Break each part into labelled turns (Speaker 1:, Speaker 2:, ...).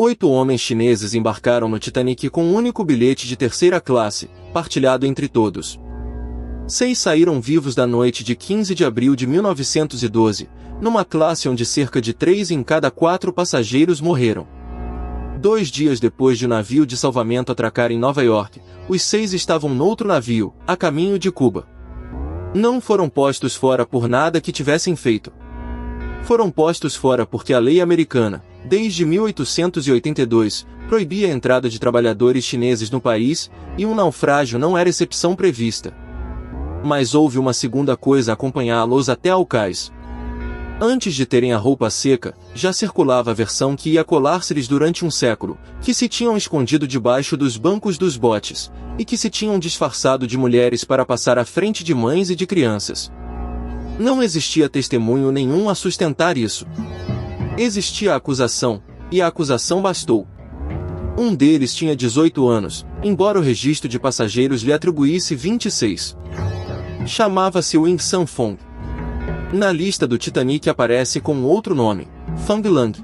Speaker 1: 8 homens chineses embarcaram no Titanic com um único bilhete de terceira classe, partilhado entre todos. 6 saíram vivos da noite de 15 de abril de 1912, numa classe onde cerca de 3 em cada 4 passageiros morreram. 2 dias depois de o navio de salvamento atracar em Nova York, os 6 estavam noutro navio, a caminho de Cuba. Não foram postos fora por nada que tivessem feito. Foram postos fora porque a lei americana, desde 1882, proibia a entrada de trabalhadores chineses no país, e um naufrágio não era exceção prevista. Mas houve uma segunda coisa a acompanhá-los até ao cais. Antes de terem a roupa seca, já circulava a versão que ia colar-se-lhes durante um século, que se tinham escondido debaixo dos bancos dos botes, e que se tinham disfarçado de mulheres para passar à frente de mães e de crianças. Não existia testemunho nenhum a sustentar isso. Existia a acusação, e a acusação bastou. Um deles tinha 18 anos, embora o registro de passageiros lhe atribuísse 26. Chamava-se Wing Sanfong. Na lista do Titanic aparece com outro nome, Fang Lang.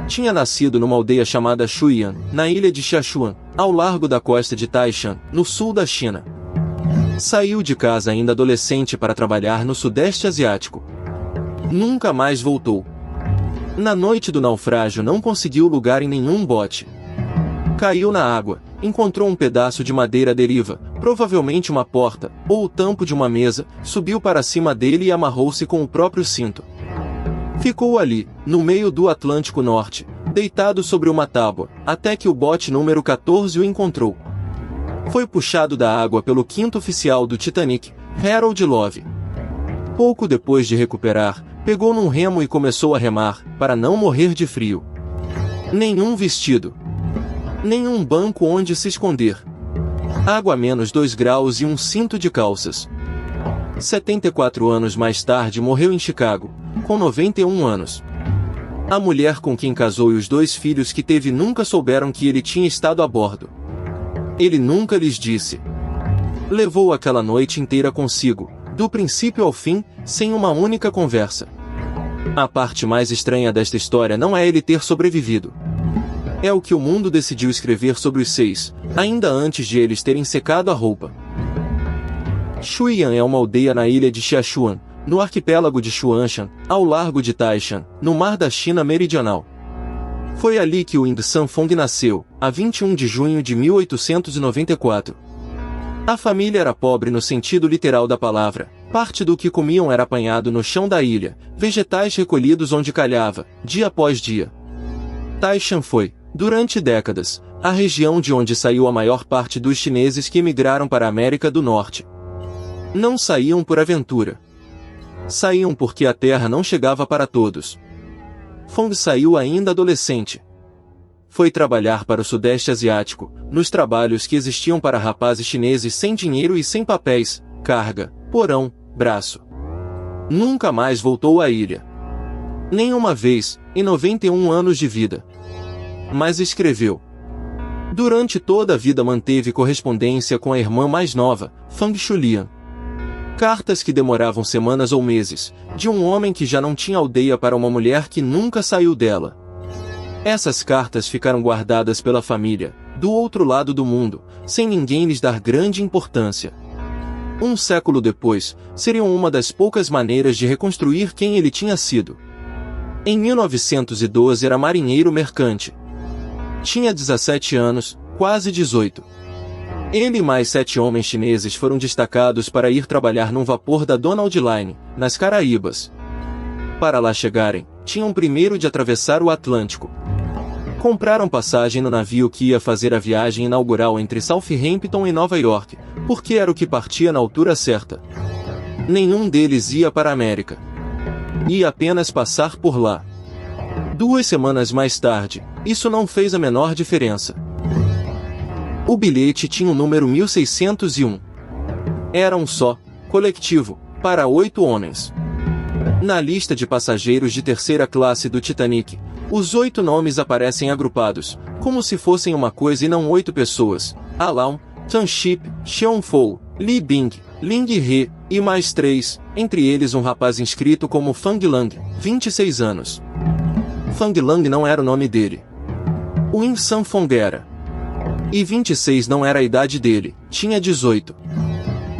Speaker 1: Tinha nascido numa aldeia chamada Shuian, na ilha de Sichuan, ao largo da costa de Taishan, no sul da China. Saiu de casa ainda adolescente para trabalhar no Sudeste Asiático. Nunca mais voltou. Na noite do naufrágio não conseguiu lugar em nenhum bote. Caiu na água, encontrou um pedaço de madeira à deriva, provavelmente uma porta, ou o tampo de uma mesa, subiu para cima dele e amarrou-se com o próprio cinto. Ficou ali, no meio do Atlântico Norte, deitado sobre uma tábua, até que o bote número 14 o encontrou. Foi puxado da água pelo 5º oficial do Titanic, Harold Love. Pouco depois de recuperar, pegou num remo e começou a remar, para não morrer de frio. Nenhum vestido. Nenhum banco onde se esconder. Água a menos 2 graus e um cinto de calças. 74 anos mais tarde morreu em Chicago, com 91 anos. A mulher com quem casou e os 2 filhos que teve nunca souberam que ele tinha estado a bordo. Ele nunca lhes disse. Levou aquela noite inteira consigo, do princípio ao fim, sem uma única conversa. A parte mais estranha desta história não é ele ter sobrevivido. É o que o mundo decidiu escrever sobre os 6, ainda antes de eles terem secado a roupa. Shuian é uma aldeia na ilha de Sichuan, no arquipélago de Xuanshan, ao largo de Taishan, no mar da China Meridional. Foi ali que o Wing Sanfong nasceu, a 21 de junho de 1894. A família era pobre no sentido literal da palavra, parte do que comiam era apanhado no chão da ilha, vegetais recolhidos onde calhava, dia após dia. Taishan foi, durante décadas, a região de onde saiu a maior parte dos chineses que emigraram para a América do Norte. Não saíam por aventura. Saíam porque a terra não chegava para todos. Fong saiu ainda adolescente. Foi trabalhar para o Sudeste Asiático, nos trabalhos que existiam para rapazes chineses sem dinheiro e sem papéis, carga, porão, braço. Nunca mais voltou à ilha. Nenhuma vez, em 91 anos de vida. Mas escreveu. Durante toda a vida manteve correspondência com a irmã mais nova, Fang Shulian. Cartas que demoravam semanas ou meses, de um homem que já não tinha aldeia para uma mulher que nunca saiu dela. Essas cartas ficaram guardadas pela família, do outro lado do mundo, sem ninguém lhes dar grande importância. Um século depois, seriam uma das poucas maneiras de reconstruir quem ele tinha sido. Em 1912 era marinheiro mercante. Tinha 17 anos, quase 18. Ele e mais 7 homens chineses foram destacados para ir trabalhar num vapor da Donald Line, nas Caraíbas. Para lá chegarem, tinham primeiro de atravessar o Atlântico. Compraram passagem no navio que ia fazer a viagem inaugural entre Southampton e Nova York, porque era o que partia na altura certa. Nenhum deles ia para a América. Ia apenas passar por lá. 2 semanas mais tarde, isso não fez a menor diferença. O bilhete tinha o número 1601. Era um só, coletivo, para 8 homens. Na lista de passageiros de terceira classe do Titanic, os 8 nomes aparecem agrupados, como se fossem uma coisa e não 8 pessoas: Alan, Tan Ship, Xiong Fou, Li Bing, Ling He, e mais 3, entre eles um rapaz inscrito como Fang Lang, 26 anos. Fang Lang não era o nome dele. Win Sanfong era. E 26 não era a idade dele, tinha 18.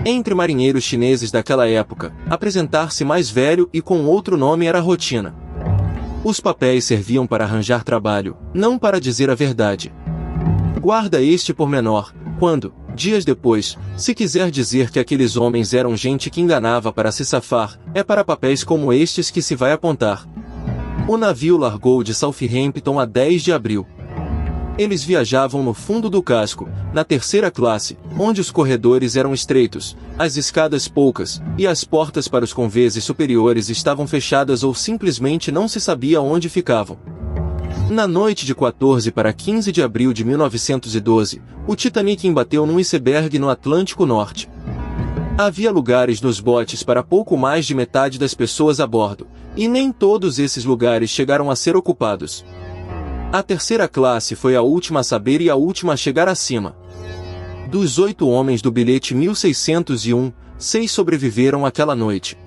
Speaker 1: Entre marinheiros chineses daquela época, apresentar-se mais velho e com outro nome era rotina. Os papéis serviam para arranjar trabalho, não para dizer a verdade. Guarda este pormenor, quando, dias depois, se quiser dizer que aqueles homens eram gente que enganava para se safar, é para papéis como estes que se vai apontar. O navio largou de Southampton a 10 de abril. Eles viajavam no fundo do casco, na terceira classe, onde os corredores eram estreitos, as escadas poucas, e as portas para os conveses superiores estavam fechadas ou simplesmente não se sabia onde ficavam. Na noite de 14 para 15 de abril de 1912, o Titanic embateu num iceberg no Atlântico Norte. Havia lugares nos botes para pouco mais de metade das pessoas a bordo, e nem todos esses lugares chegaram a ser ocupados. A terceira classe foi a última a saber e a última a chegar acima. Dos 8 homens do bilhete 1601, 6 sobreviveram àquela noite.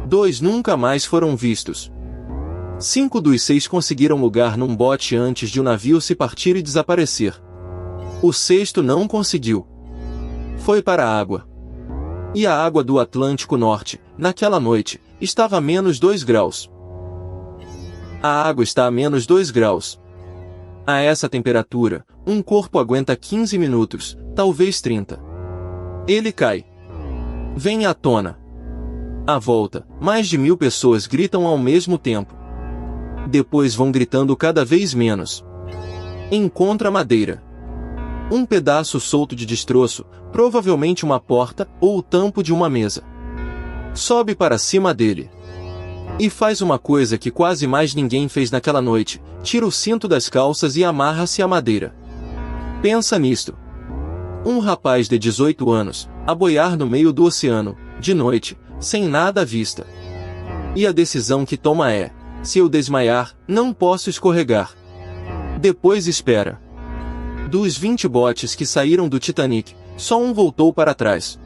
Speaker 1: 2 nunca mais foram vistos. 5 dos 6 conseguiram lugar num bote antes de o navio se partir e desaparecer. O 6º não conseguiu. Foi para a água. E a água do Atlântico Norte, naquela noite, estava a menos 2 graus. A água está a menos 2 graus. A essa temperatura, um corpo aguenta 15 minutos, talvez 30. Ele cai. Vem à tona. À volta, mais de 1000 pessoas gritam ao mesmo tempo. Depois vão gritando cada vez menos. Encontra madeira. Um pedaço solto de destroço, provavelmente uma porta ou o tampo de uma mesa. Sobe para cima dele. E faz uma coisa que quase mais ninguém fez naquela noite, tira o cinto das calças e amarra-se à madeira. Pensa nisto. Um rapaz de 18 anos, a boiar no meio do oceano, de noite, sem nada à vista. E a decisão que toma é, se eu desmaiar, não posso escorregar. Depois espera. Dos 20 botes que saíram do Titanic, só um voltou para trás.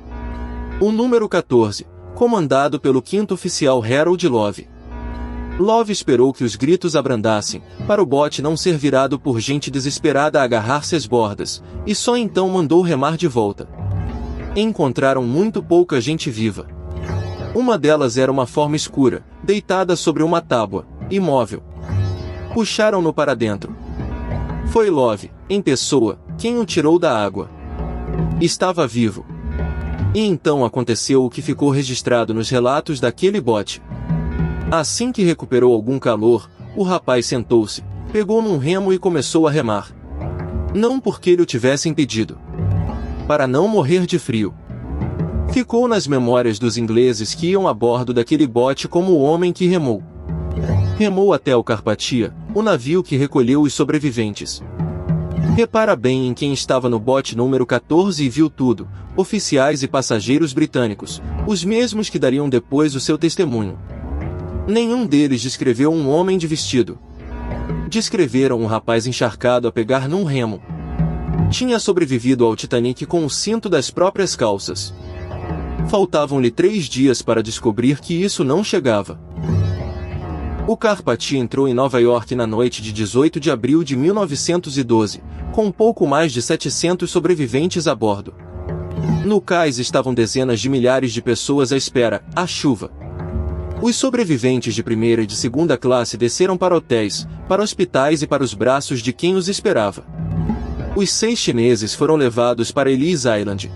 Speaker 1: O número 14. Comandado pelo 5º oficial Harold Love. Love esperou que os gritos abrandassem, para o bote não ser virado por gente desesperada a agarrar-se às bordas, e só então mandou remar de volta. Encontraram muito pouca gente viva. Uma delas era uma forma escura, deitada sobre uma tábua, imóvel. Puxaram-no para dentro. Foi Love, em pessoa, quem o tirou da água. Estava vivo. E então aconteceu o que ficou registrado nos relatos daquele bote. Assim que recuperou algum calor, o rapaz sentou-se, pegou num remo e começou a remar. Não porque ele o tivesse impedido. Para não morrer de frio. Ficou nas memórias dos ingleses que iam a bordo daquele bote como o homem que remou. Remou até o Carpathia, o navio que recolheu os sobreviventes. Repara bem em quem estava no bote número 14 e viu tudo, oficiais e passageiros britânicos, os mesmos que dariam depois o seu testemunho. Nenhum deles descreveu um homem de vestido. Descreveram um rapaz encharcado a pegar num remo. Tinha sobrevivido ao Titanic com o cinto das próprias calças. Faltavam-lhe 3 dias para descobrir que isso não chegava. O Carpathia entrou em Nova York na noite de 18 de abril de 1912, com pouco mais de 700 sobreviventes a bordo. No cais estavam dezenas de milhares de pessoas à espera, à chuva. Os sobreviventes de primeira e de segunda classe desceram para hotéis, para hospitais e para os braços de quem os esperava. Os 6 chineses foram levados para Ellis Island.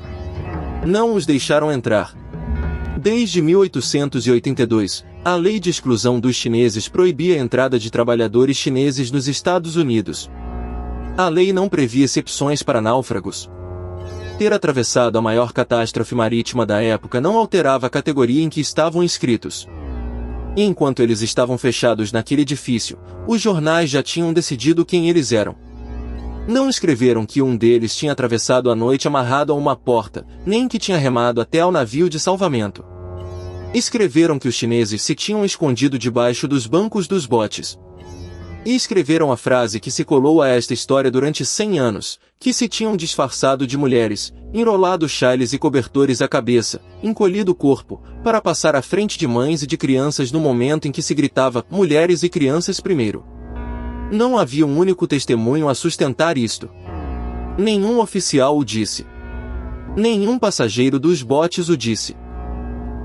Speaker 1: Não os deixaram entrar. Desde 1882, a lei de exclusão dos chineses proibia a entrada de trabalhadores chineses nos Estados Unidos. A lei não previa exceções para náufragos. Ter atravessado a maior catástrofe marítima da época não alterava a categoria em que estavam inscritos. E enquanto eles estavam fechados naquele edifício, os jornais já tinham decidido quem eles eram. Não escreveram que um deles tinha atravessado a noite amarrado a uma porta, nem que tinha remado até ao navio de salvamento. Escreveram que os chineses se tinham escondido debaixo dos bancos dos botes. E escreveram a frase que se colou a esta história durante 100 anos, que se tinham disfarçado de mulheres, enrolado chales e cobertores à cabeça, encolhido o corpo, para passar à frente de mães e de crianças no momento em que se gritava mulheres e crianças primeiro. Não havia um único testemunho a sustentar isto. Nenhum oficial o disse. Nenhum passageiro dos botes o disse.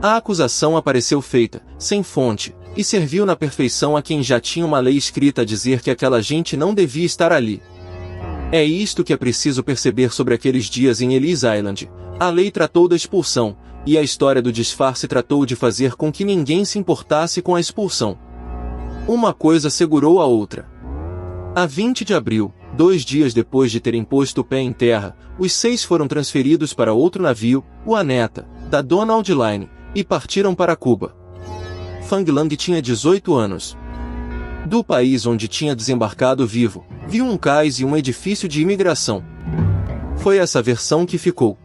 Speaker 1: A acusação apareceu feita, sem fonte, e serviu na perfeição a quem já tinha uma lei escrita a dizer que aquela gente não devia estar ali. É isto que é preciso perceber sobre aqueles dias em Ellis Island. A lei tratou da expulsão, e a história do disfarce tratou de fazer com que ninguém se importasse com a expulsão. Uma coisa segurou a outra. A 20 de abril, 2 dias depois de terem posto o pé em terra, os 6 foram transferidos para outro navio, o Aneta, da Donald Line, e partiram para Cuba. Fang Lang tinha 18 anos. Do país onde tinha desembarcado vivo, viu um cais e um edifício de imigração. Foi essa versão que ficou.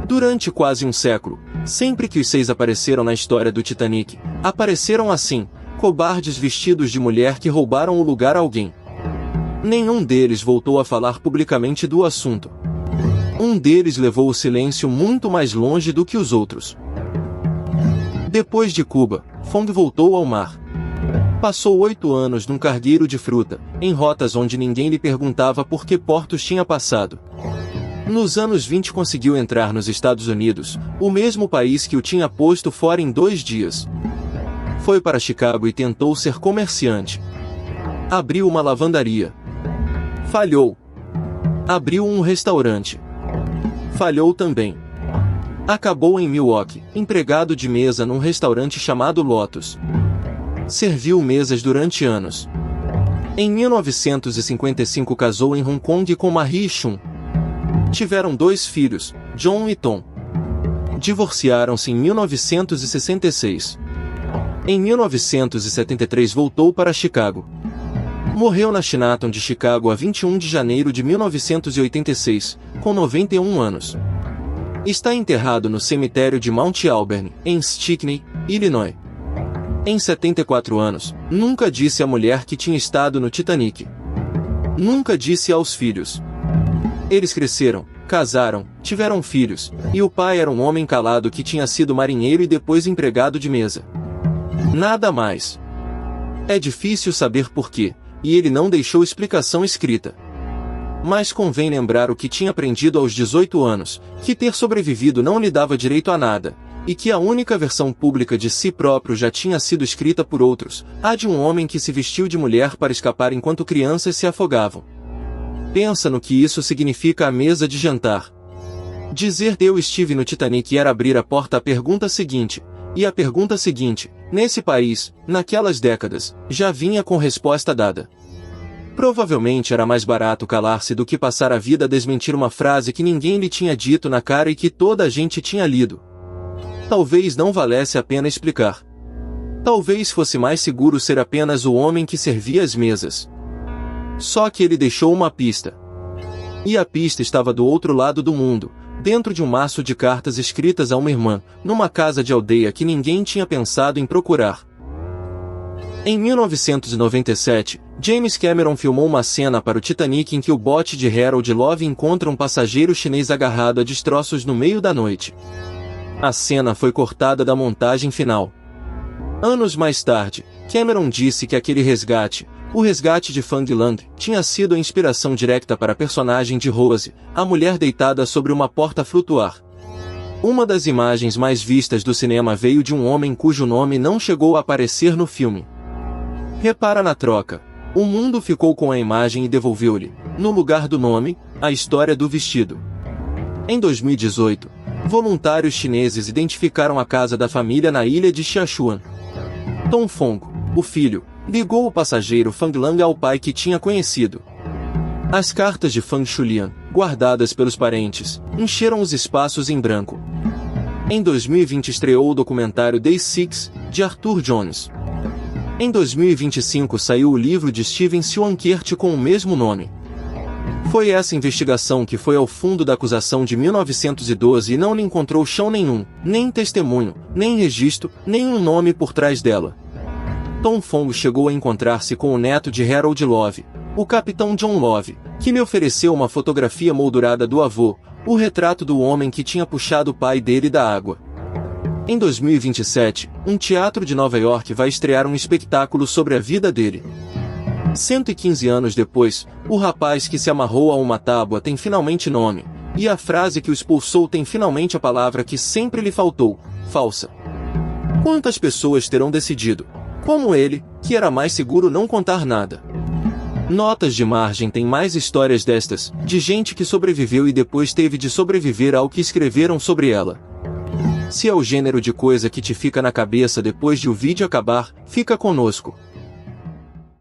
Speaker 1: Durante quase um século, sempre que os 6 apareceram na história do Titanic, apareceram assim, cobardes vestidos de mulher que roubaram o lugar a alguém. Nenhum deles voltou a falar publicamente do assunto. Um deles levou o silêncio muito mais longe do que os outros. Depois de Cuba, Fong voltou ao mar. Passou 8 anos num cargueiro de fruta, em rotas onde ninguém lhe perguntava por que portos tinha passado. Nos anos 20 conseguiu entrar nos Estados Unidos, o mesmo país que o tinha posto fora em 2 dias. Foi para Chicago e tentou ser comerciante. Abriu uma lavandaria. Falhou. Abriu um restaurante. Falhou também. Acabou em Milwaukee, empregado de mesa num restaurante chamado Lotus. Serviu mesas durante anos. Em 1955 casou em Hong Kong com Marie Chun. Tiveram 2 filhos, John e Tom. Divorciaram-se em 1966. Em 1973 voltou para Chicago. Morreu na Chinatown de Chicago a 21 de janeiro de 1986, com 91 anos. Está enterrado no cemitério de Mount Auburn, em Stickney, Illinois. Em 74 anos, nunca disse à mulher que tinha estado no Titanic. Nunca disse aos filhos. Eles cresceram, casaram, tiveram filhos, e o pai era um homem calado que tinha sido marinheiro e depois empregado de mesa. Nada mais. É difícil saber porquê, e ele não deixou explicação escrita. Mas convém lembrar o que tinha aprendido aos 18 anos, que ter sobrevivido não lhe dava direito a nada, e que a única versão pública de si próprio já tinha sido escrita por outros, a de um homem que se vestiu de mulher para escapar enquanto crianças se afogavam. Pensa no que isso significa à mesa de jantar. Dizer eu estive no Titanic era abrir a porta à pergunta seguinte, e a pergunta seguinte, nesse país, naquelas décadas, já vinha com resposta dada. Provavelmente era mais barato calar-se do que passar a vida a desmentir uma frase que ninguém lhe tinha dito na cara e que toda a gente tinha lido. Talvez não valesse a pena explicar. Talvez fosse mais seguro ser apenas o homem que servia as mesas. Só que ele deixou uma pista. E a pista estava do outro lado do mundo, dentro de um maço de cartas escritas a uma irmã, numa casa de aldeia que ninguém tinha pensado em procurar. Em 1997, James Cameron filmou uma cena para o Titanic em que o bote de Harold Love encontra um passageiro chinês agarrado a destroços no meio da noite. A cena foi cortada da montagem final. Anos mais tarde, Cameron disse que aquele resgate, o resgate de Fang Lang, tinha sido a inspiração direta para a personagem de Rose, a mulher deitada sobre uma porta flutuar. Uma das imagens mais vistas do cinema veio de um homem cujo nome não chegou a aparecer no filme. Repara na troca. O mundo ficou com a imagem e devolveu-lhe, no lugar do nome, a história do vestido. Em 2018, voluntários chineses identificaram a casa da família na ilha de Sichuan. Tom Fong, o filho, ligou o passageiro Fang Lang ao pai que tinha conhecido. As cartas de Fang Shulian, guardadas pelos parentes, encheram os espaços em branco. Em 2020 estreou o documentário Day 6, de Arthur Jones. Em 2025 saiu o livro de Steven Swankert com o mesmo nome. Foi essa investigação que foi ao fundo da acusação de 1912 e não lhe encontrou chão nenhum, nem testemunho, nem registro, nem um nome por trás dela. Tom Fong chegou a encontrar-se com o neto de Harold Love, o capitão John Love, que lhe ofereceu uma fotografia moldurada do avô, o retrato do homem que tinha puxado o pai dele da água. Em 2027, um teatro de Nova York vai estrear um espetáculo sobre a vida dele. 115 anos depois, o rapaz que se amarrou a uma tábua tem finalmente nome, e a frase que o expulsou tem finalmente a palavra que sempre lhe faltou: falsa. Quantas pessoas terão decidido, como ele, que era mais seguro não contar nada? Notas de margem tem mais histórias destas, de gente que sobreviveu e depois teve de sobreviver ao que escreveram sobre ela. Se é o gênero de coisa que te fica na cabeça depois de o vídeo acabar, fica conosco.